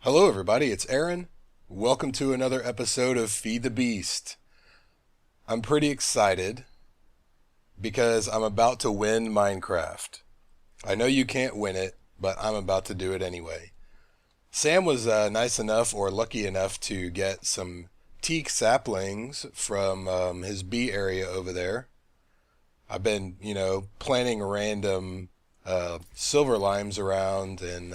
Hello, everybody. It's Aaron. Welcome to another episode of Feed the Beast. I'm pretty excited because I'm about to win Minecraft. I know you can't win it, but I'm about to do it anyway. Sam was nice enough or lucky enough to get some teak saplings from his bee area over there. I've been, planting random silver limes around and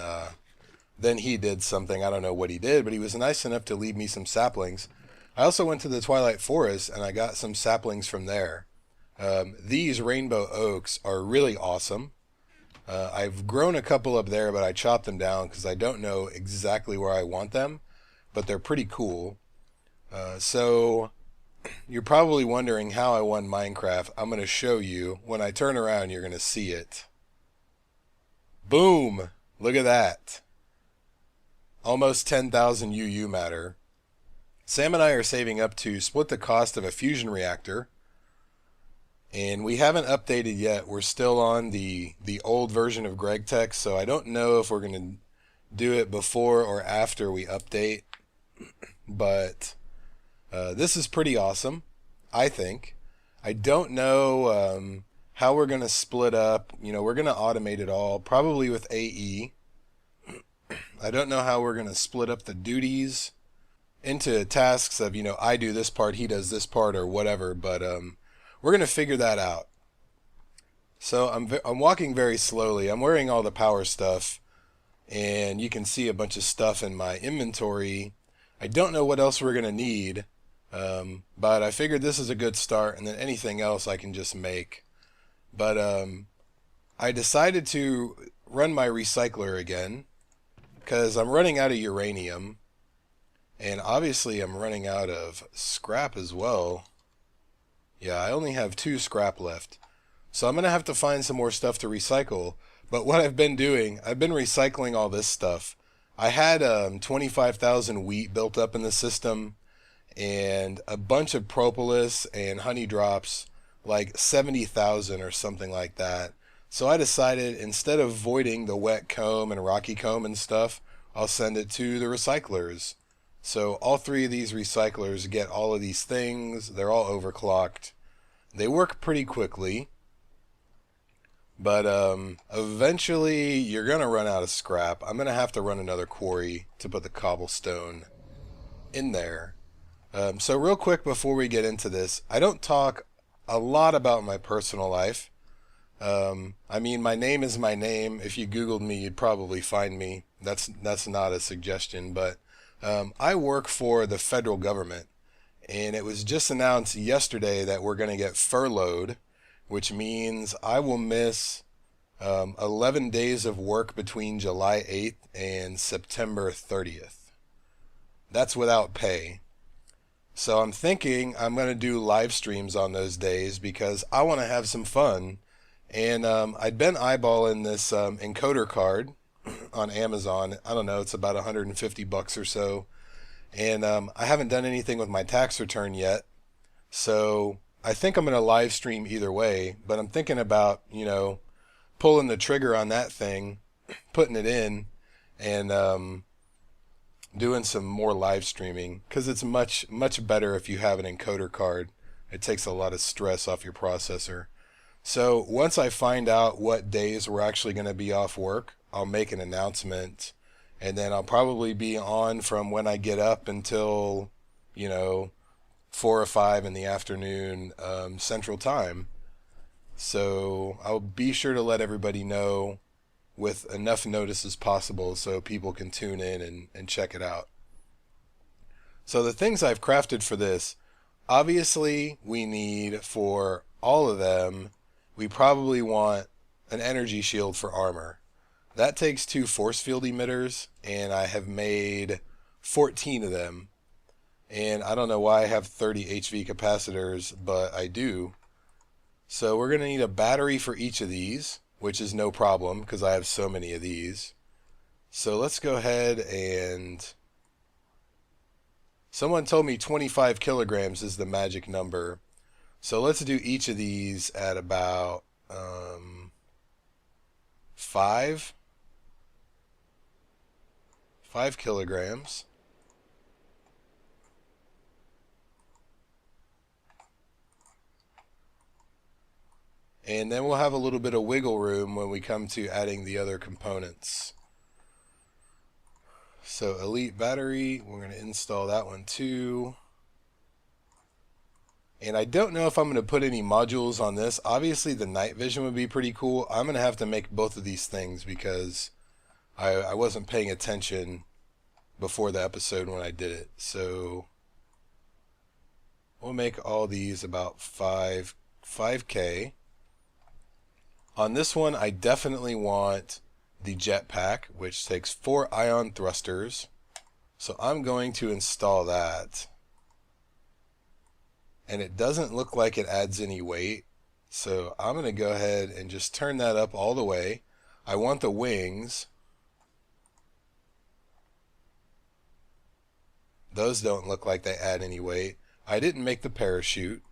then he did something. I don't know what he did, but he was nice enough to leave me some saplings. I also went to the Twilight Forest and I got some saplings from there. These rainbow oaks are really awesome. I've grown a couple up there, but I chopped them down because I don't know exactly where I want them, but they're pretty cool. So you're probably wondering how I won Minecraft. I'm going to show you. When I turn around, you're going to see it. Boom! Look at that. Almost 10,000 UU matter. Sam and I are saving up to split the cost of a fusion reactor. And we haven't updated yet. We're still on the old version of GregTech, so I don't know if we're going to do it before or after we update. But this is pretty awesome, I think. I don't know how we're going to split up. We're going to automate it all, probably with AE. I don't know how we're going to split up the duties into tasks of, I do this part, he does this part, or whatever, but we're going to figure that out. So I'm walking very slowly. I'm wearing all the power stuff, and you can see a bunch of stuff in my inventory. I don't know what else we're going to need, but I figured this is a good start, and then anything else I can just make. But I decided to run my recycler again, because I'm running out of uranium, and obviously I'm running out of scrap as well. Yeah, I only have 2 scrap left. So I'm going to have to find some more stuff to recycle. But what I've been doing, I've been recycling all this stuff. I had 25,000 wheat built up in the system, and a bunch of propolis and honey drops, like 70,000 or something like that. So I decided, instead of voiding the wet comb and rocky comb and stuff, I'll send it to the recyclers. So all 3 of these recyclers get all of these things. They're all overclocked. They work pretty quickly. But eventually you're going to run out of scrap. I'm going to have to run another quarry to put the cobblestone in there. So real quick before we get into this, I don't talk a lot about my personal life. My name is my name. If you Googled me, you'd probably find me. That's not a suggestion, but I work for the federal government, and it was just announced yesterday that we're going to get furloughed, which means I will miss 11 days of work between July 8th and September 30th. That's without pay. So I'm thinking I'm going to do live streams on those days because I want to have some fun. And I'd been eyeballing this encoder card on Amazon. I don't know, it's about $150 or so. And I haven't done anything with my tax return yet. So I think I'm going to live stream either way. But I'm thinking about, pulling the trigger on that thing, putting it in, and doing some more live streaming. Because it's much, much better if you have an encoder card. It takes a lot of stress off your processor. So once I find out what days we're actually going to be off work, I'll make an announcement, and then I'll probably be on from when I get up until, 4 or 5 in the afternoon Central Time. So I'll be sure to let everybody know with enough notice as possible so people can tune in and check it out. So the things I've crafted for this, obviously we need for all of them, we probably want an energy shield for armor. That takes 2 force field emitters, and I have made 14 of them. And I don't know why I have 30 HV capacitors, but I do. So we're going to need a battery for each of these, which is no problem because I have so many of these. So let's go ahead and... Someone told me 25 kilograms is the magic number. So let's do each of these at about 5. 5 kilograms. And then we'll have a little bit of wiggle room when we come to adding the other components. So Elite battery, we're going to install that one too. And I don't know if I'm going to put any modules on this. Obviously the night vision would be pretty cool. I'm going to have to make both of these things because I wasn't paying attention before the episode when I did it. So we'll make all these about 5K. On this one, I definitely want the jetpack, which takes 4 ion thrusters. So I'm going to install that. And it doesn't look like it adds any weight. So I'm going to go ahead and just turn that up all the way. I want the wings. Those don't look like they add any weight. I didn't make the parachute.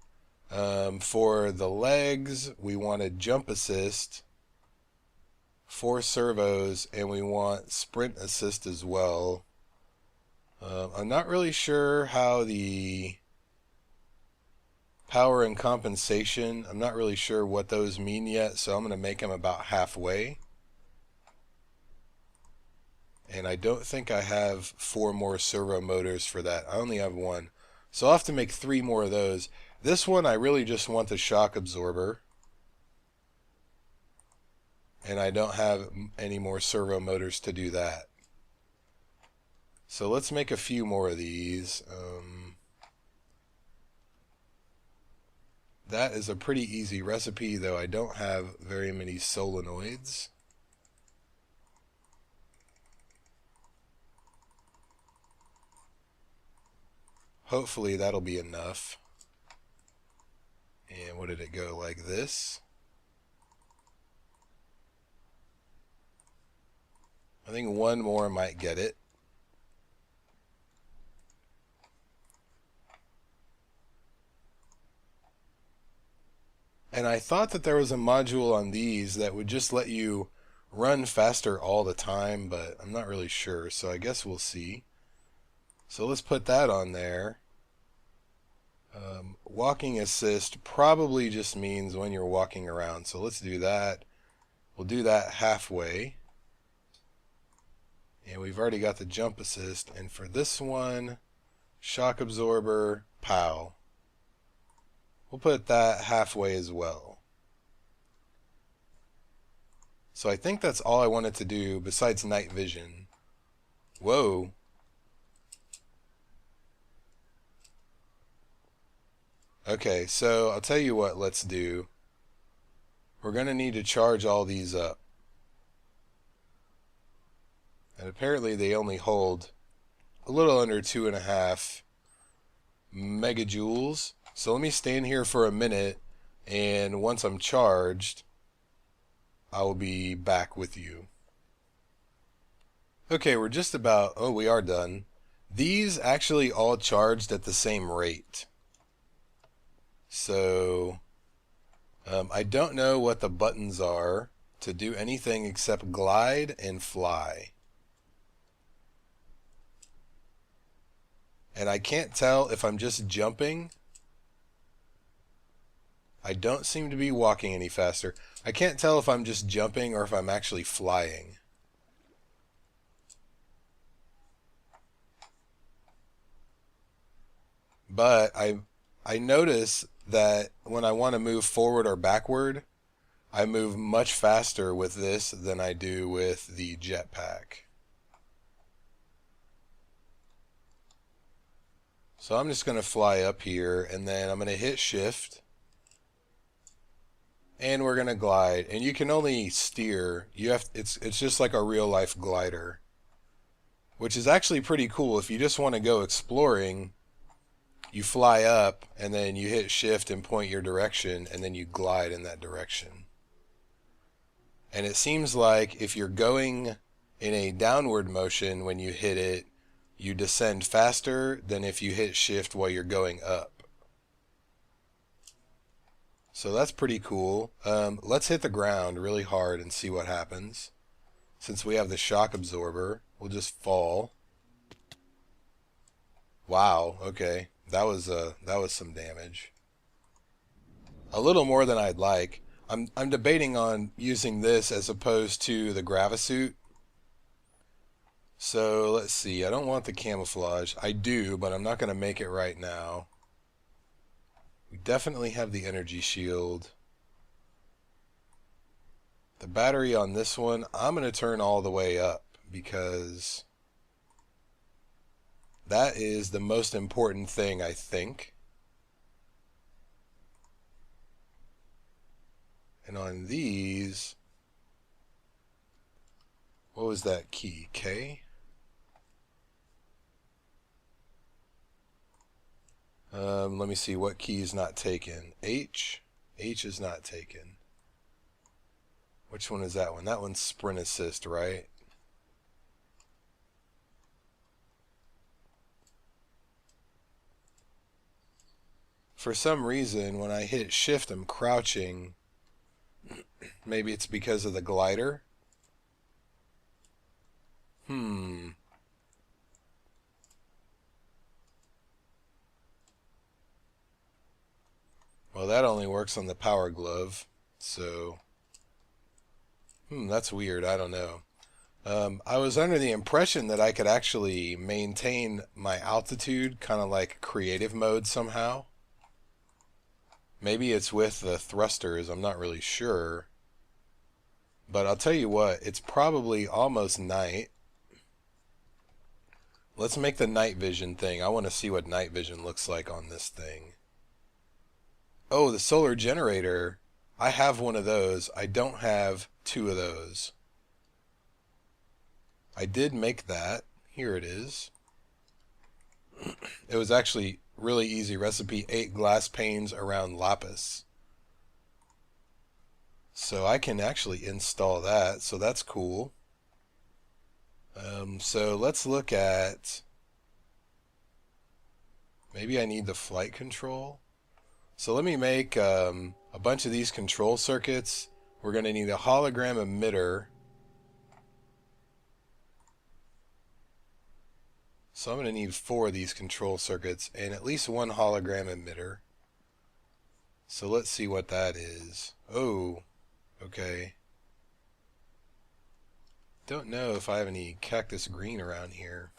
For the legs, we wanted jump assist, 4 servos, and we want sprint assist as well. I'm not really sure how the power and compensation, I'm not really sure what those mean yet, so I'm going to make them about halfway. And I don't think I have 4 more servo motors for that. I only have 1. So I'll have to make 3 more of those. This one, I really just want the shock absorber. And I don't have any more servo motors to do that. So let's make a few more of these. That is a pretty easy recipe, though I don't have very many solenoids. Hopefully that'll be enough. And what did it go like this? I think 1 more might get it. And I thought that there was a module on these that would just let you run faster all the time, but I'm not really sure, so I guess we'll see. So let's put that on there. Walking assist probably just means when you're walking around, so let's do that. We'll do that halfway. And we've already got the jump assist, and for this one, shock absorber, pow. We'll put that halfway as well. So I think that's all I wanted to do besides night vision. Whoa. Okay, so I'll tell you what let's do. We're going to need to charge all these up. And apparently they only hold a little under 2.5 megajoules. So let me stand here for a minute, and once I'm charged, I will be back with you. Okay, we're just about, oh, we are done. These actually all charged at the same rate. So I don't know what the buttons are to do anything except glide and fly. And I can't tell if I'm just jumping. I don't seem to be walking any faster. I can't tell if I'm just jumping or if I'm actually flying. But I notice that when I want to move forward or backward, I move much faster with this than I do with the jetpack. So I'm just going to fly up here, and then I'm going to hit shift, and we're going to glide. And you can only steer. It's just like a real life glider, which is actually pretty cool. If you just want to go exploring, you fly up and then you hit shift and point your direction, and then you glide in that direction. And it seems like if you're going in a downward motion, when you hit it, you descend faster than if you hit shift while you're going up. So that's pretty cool. Let's hit the ground really hard and see what happens. Since we have the shock absorber, we'll just fall. Wow, okay. That was some damage. A little more than I'd like. I'm debating on using this as opposed to the Gravasuit. So let's see. I don't want the camouflage. I do, but I'm not going to make it right now. We definitely have the energy shield. The battery on this one, I'm going to turn all the way up because that is the most important thing, I think. And on these, what was that key? K? Let me see what key is not taken. H? H is not taken. Which one is that one? That one's sprint assist, right? For some reason, when I hit shift, I'm crouching. Maybe it's because of the glider. Well, that only works on the power glove. So, that's weird. I don't know. I was under the impression that I could actually maintain my altitude, kind of like creative mode somehow. Maybe it's with the thrusters. I'm not really sure. But I'll tell you what, it's probably almost night. Let's make the night vision thing. I want to see what night vision looks like on this thing. Oh, the solar generator. I have one of those. I don't have two of those. I did make that. Here it is. It was actually really easy recipe. 8 glass panes around lapis. So I can actually install that. So that's cool. So let's look at, maybe I need the flight control. So let me make a bunch of these control circuits. We're going to need a hologram emitter. So I'm going to need 4 of these control circuits and at least 1 hologram emitter. So let's see what that is. Oh, okay. Don't know if I have any cactus green around here.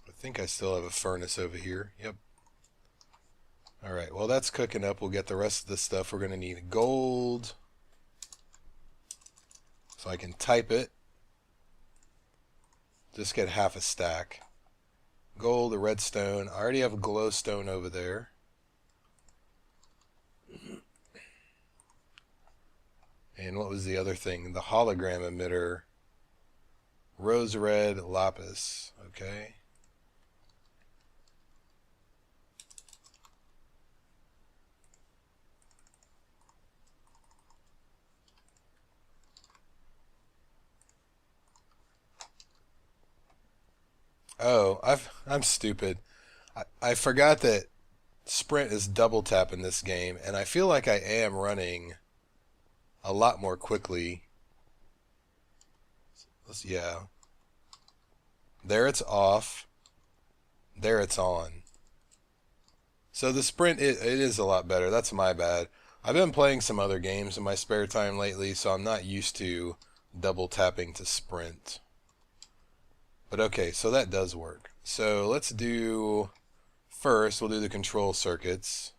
I think I still have a furnace over here. Yep. Alright, well that's cooking up. We'll get the rest of the stuff. We're going to need gold. So I can type it. Just get half a stack. Gold, a redstone. I already have a glowstone over there. And what was the other thing? The hologram emitter. Rose red lapis. Okay. Oh, I'm stupid. I forgot that sprint is double tap in this game, and I feel like I am running a lot more quickly. Yeah. There it's off. There it's on. So the sprint, it is a lot better. That's my bad. I've been playing some other games in my spare time lately, so I'm not used to double tapping to sprint. But okay, so that does work. So let's do, first we'll do the control circuits.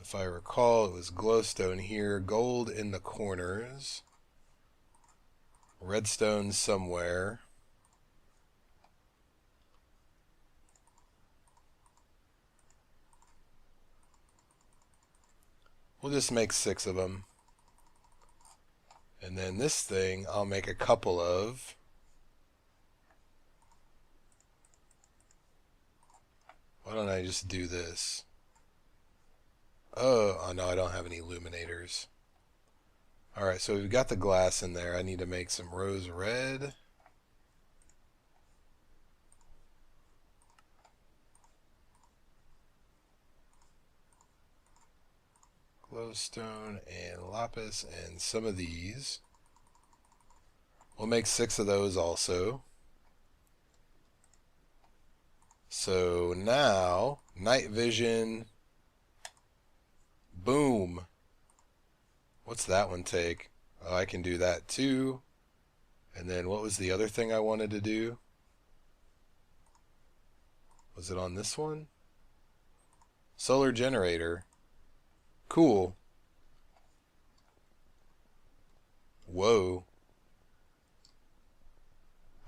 If I recall, it was glowstone here, gold in the corners, redstone somewhere. We'll just make 6 of them. And then this thing, I'll make a couple of. Why don't I just do this? Oh no, I don't have any illuminators. Alright, so we've got the glass in there. I need to make some rose red. glowstone and lapis and some of these. We'll make 6 of those also. So now, night vision, boom. What's that one take? Oh, I can do that too. And then what was the other thing I wanted to do? Was it on this one? Solar generator. Cool. Whoa.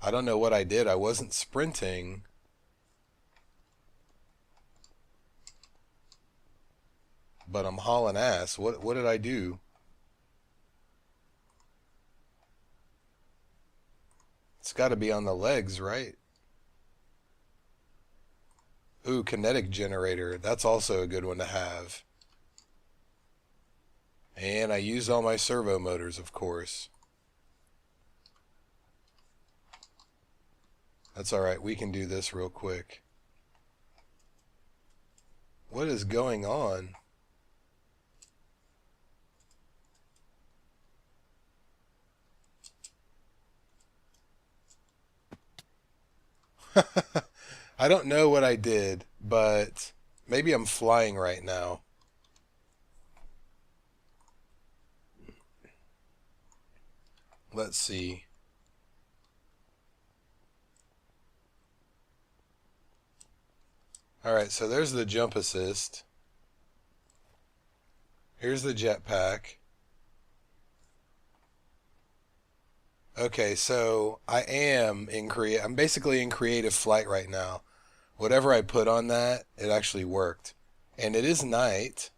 I don't know what I did. I wasn't sprinting. But I'm hauling ass. What did I do? It's got to be on the legs, right? Ooh, kinetic generator. That's also a good one to have. And I used all my servo motors, of course. That's alright. We can do this real quick. What is going on? I don't know what I did, but maybe I'm flying right now. Let's see. Alright, so there's the jump assist. Here's the jetpack. Okay, so I'm basically in creative flight right now. Whatever I put on that, it actually worked. And it is night.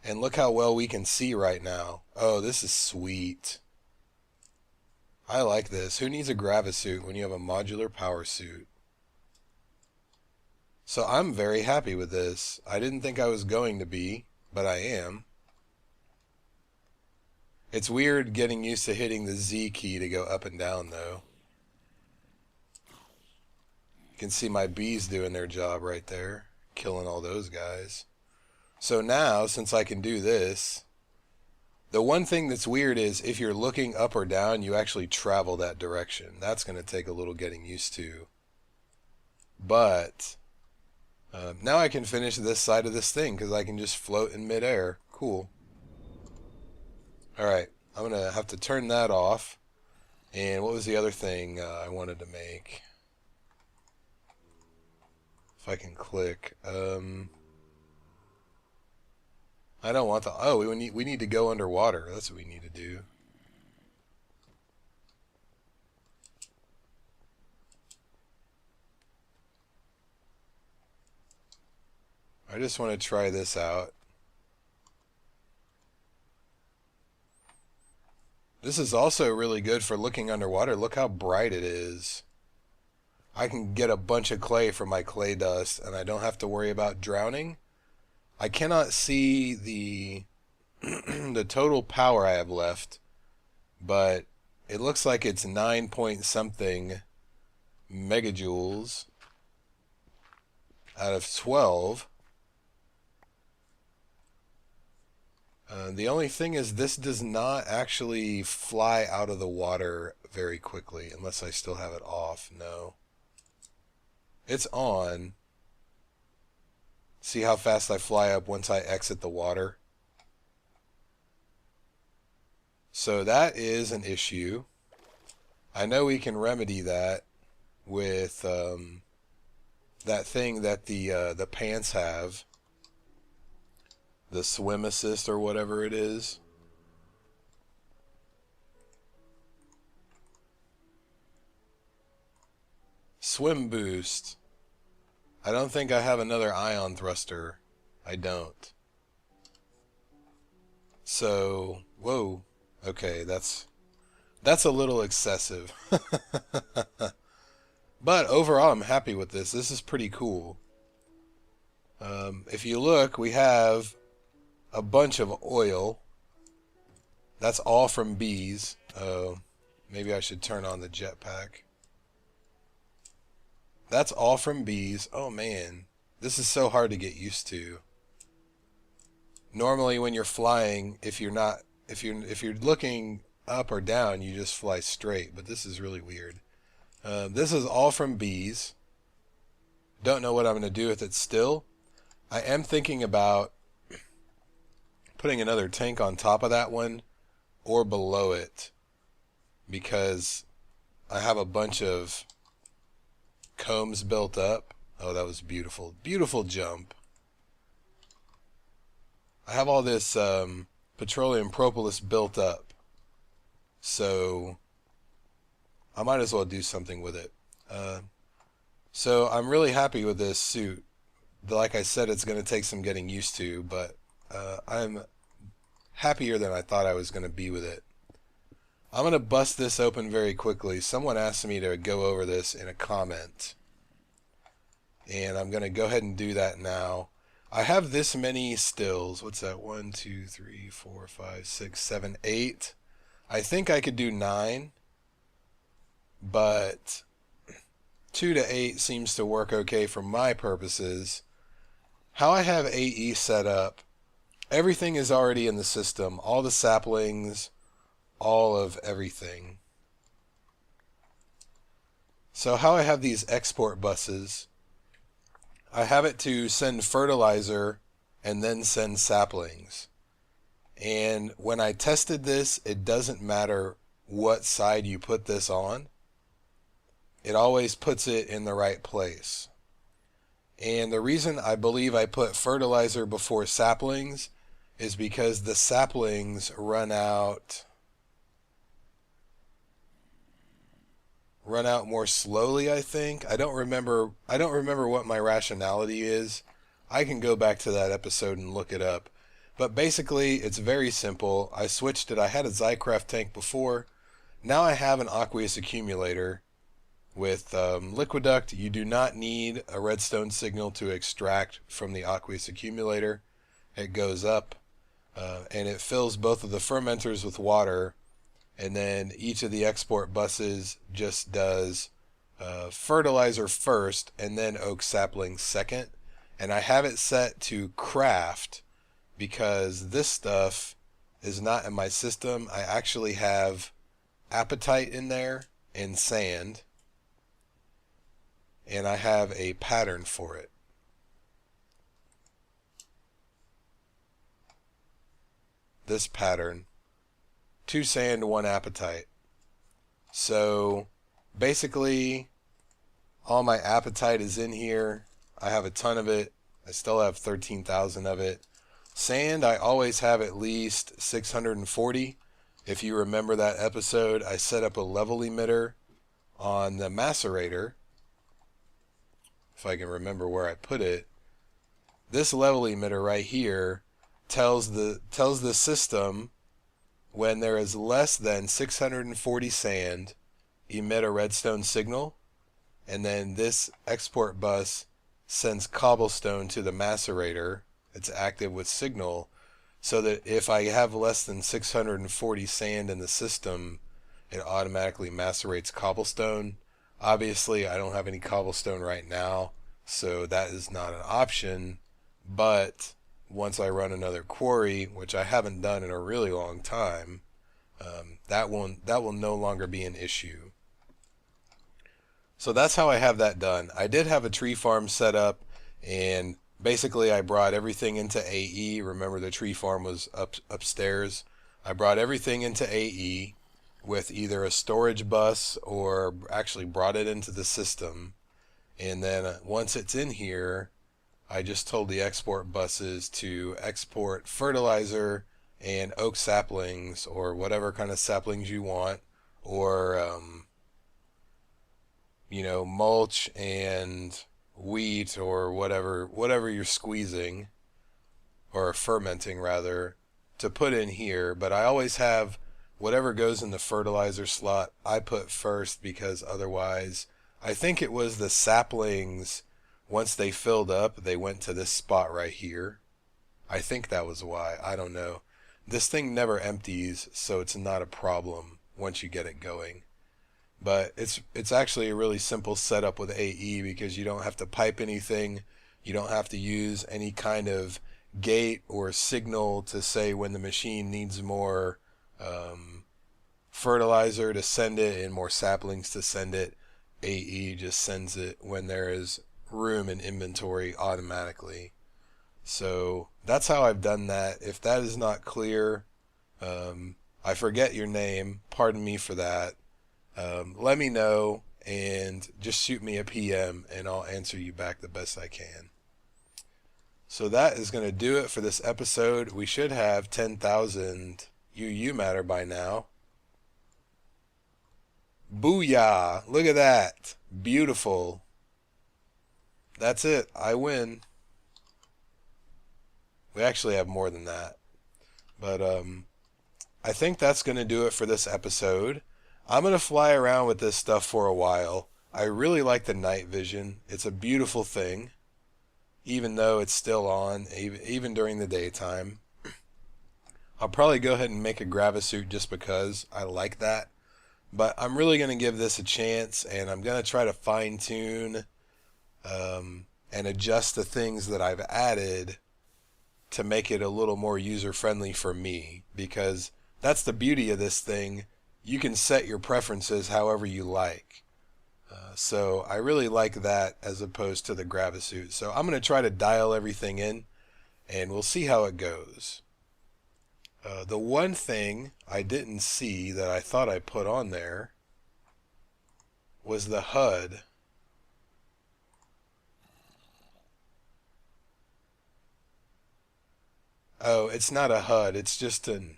And look how well we can see right now. Oh, this is sweet. I like this. Who needs a gravisuit when you have a modular power suit? So I'm very happy with this. I didn't think I was going to be, but I am. It's weird getting used to hitting the Z key to go up and down, though. You can see my bees doing their job right there, killing all those guys. So now, since I can do this, the one thing that's weird is if you're looking up or down, you actually travel that direction. That's going to take a little getting used to. But now I can finish this side of this thing because I can just float in midair. Cool. Alright, I'm going to have to turn that off. And what was the other thing I wanted to make? If I can click. I don't want the... Oh, we need to go underwater. That's what we need to do. I just want to try this out. This is also really good for looking underwater. Look how bright it is. I can get a bunch of clay from my clay dust, and I don't have to worry about drowning. I cannot see the the total power I have left, but it looks like it's 9 point something megajoules out of 12. The only thing is this does not actually fly out of the water very quickly, unless I still have it off. No. It's on. See how fast I fly up once I exit the water? So that is an issue. I know we can remedy that with that thing that the pants have. The swim assist or whatever it is. Swim boost. I don't think I have another ion thruster. I don't. So, whoa. Okay, that's a little excessive. But overall, I'm happy with this. This is pretty cool. If you look, we have a bunch of oil. That's all from bees. Maybe I should turn on the jetpack. That's all from bees. Oh man, this is so hard to get used to. Normally when you're flying, if you're looking up or down, you just fly straight, but this is really weird. This is all from bees. Don't know what I'm going to do with it still. I am thinking about putting another tank on top of that one or below it, because I have a bunch of combs built up. Oh, that was beautiful. Beautiful jump. I have all this petroleum propolis built up, so I might as well do something with it. So I'm really happy with this suit. Like I said, it's going to take some getting used to, but I'm happier than I thought I was going to be with it. I'm going to bust this open very quickly. Someone asked me to go over this in a comment, and I'm going to go ahead and do that now. I have this many stills. What's that? 1, 2, 3, 4, 5, 6, 7, 8. I think I could do 9, but 2 to 8 seems to work okay for my purposes. How I have AE set up, everything is already in the system. All the saplings, all of everything. So how I have these export buses, I have it to send fertilizer and then send saplings. And when I tested this, it doesn't matter what side you put this on. It always puts it in the right place. And the reason I believe I put fertilizer before saplings is because the saplings run out more slowly, I think. I don't remember what my rationality is. I can go back to that episode and look it up. But basically, it's very simple. I switched it. I had a Zycraft tank before. Now I have an aqueous accumulator with Liquiduct. You do not need a redstone signal to extract from the aqueous accumulator. It goes up and it fills both of the fermenters with water, and then each of the export buses just does fertilizer first and then oak sapling second. And I have it set to craft because this stuff is not in my system. I actually have apatite in there and sand, and I have a pattern for it. This pattern, 2 sand, 1 apatite. So basically all my apatite is in here. I have a ton of it. I still have 13,000 of it. Sand, I always have at least 640. If you remember that episode, I set up a level emitter on the macerator. If I can remember where I put it. This level emitter right here tells the system when there is less than 640 sand, emit a redstone signal, and then this export bus sends cobblestone to the macerator. It's active with signal, so that if I have less than 640 sand in the system, it automatically macerates cobblestone. Obviously, I don't have any cobblestone right now, so that is not an option, but once I run another quarry, which I haven't done in a really long time, that will no longer be an issue. So that's how I have that done. I did have a tree farm set up, and basically I brought everything into AE. Remember, the tree farm was upstairs. I brought everything into AE with either a storage bus or actually brought it into the system. And then once it's in here, I just told the export buses to export fertilizer and oak saplings, or whatever kind of saplings you want, or mulch and wheat, or whatever you're squeezing or fermenting rather, to put in here. But I always have whatever goes in the fertilizer slot I put first, because otherwise, I think it was the saplings, once they filled up, they went to this spot right here. I think that was why. I don't know. This thing never empties, so it's not a problem once you get it going. But it's actually a really simple setup with AE, because you don't have to pipe anything. You don't have to use any kind of gate or signal to say when the machine needs more fertilizer to send it and more saplings to send it. AE just sends it when there is room in inventory automatically. So that's how I've done that. If that is not clear, I forget your name. Pardon me for that. Let me know and just shoot me a PM and I'll answer you back the best I can. So that is going to do it for this episode. We should have 10,000 UU matter by now. Booyah! Look at that. Beautiful. That's it. I win. We actually have more than that. But I think that's going to do it for this episode. I'm going to fly around with this stuff for a while. I really like the night vision. It's a beautiful thing, even though it's still on, even during the daytime. I'll probably go ahead and make a gravisuit just because I like that. But I'm really going to give this a chance, and I'm going to try to fine-tune and adjust the things that I've added to make it a little more user-friendly for me, because that's the beauty of this thing. You can set your preferences however you like. So I really like that as opposed to the gravisuit. So I'm going to try to dial everything in, and we'll see how it goes. The one thing I didn't see that I thought I put on there was the HUD. Oh, it's not a HUD. It's just an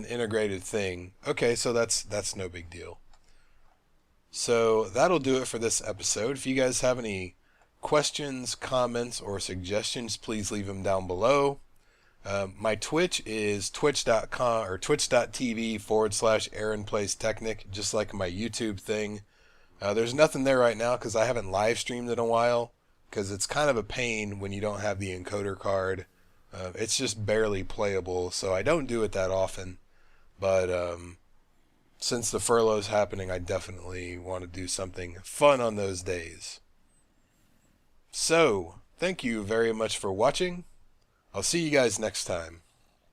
integrated thing. Okay, so that's no big deal. So that'll do it for this episode. If you guys have any questions, comments, or suggestions, please leave them down below. My Twitch is twitch.com or twitch.tv/AaronPlaysTechnic, just like my YouTube thing. There's nothing there right now because I haven't live streamed in a while, because it's kind of a pain when you don't have the encoder card. It's just barely playable, so I don't do it that often. But since the furlough's happening, I definitely want to do something fun on those days. So, thank you very much for watching. I'll see you guys next time.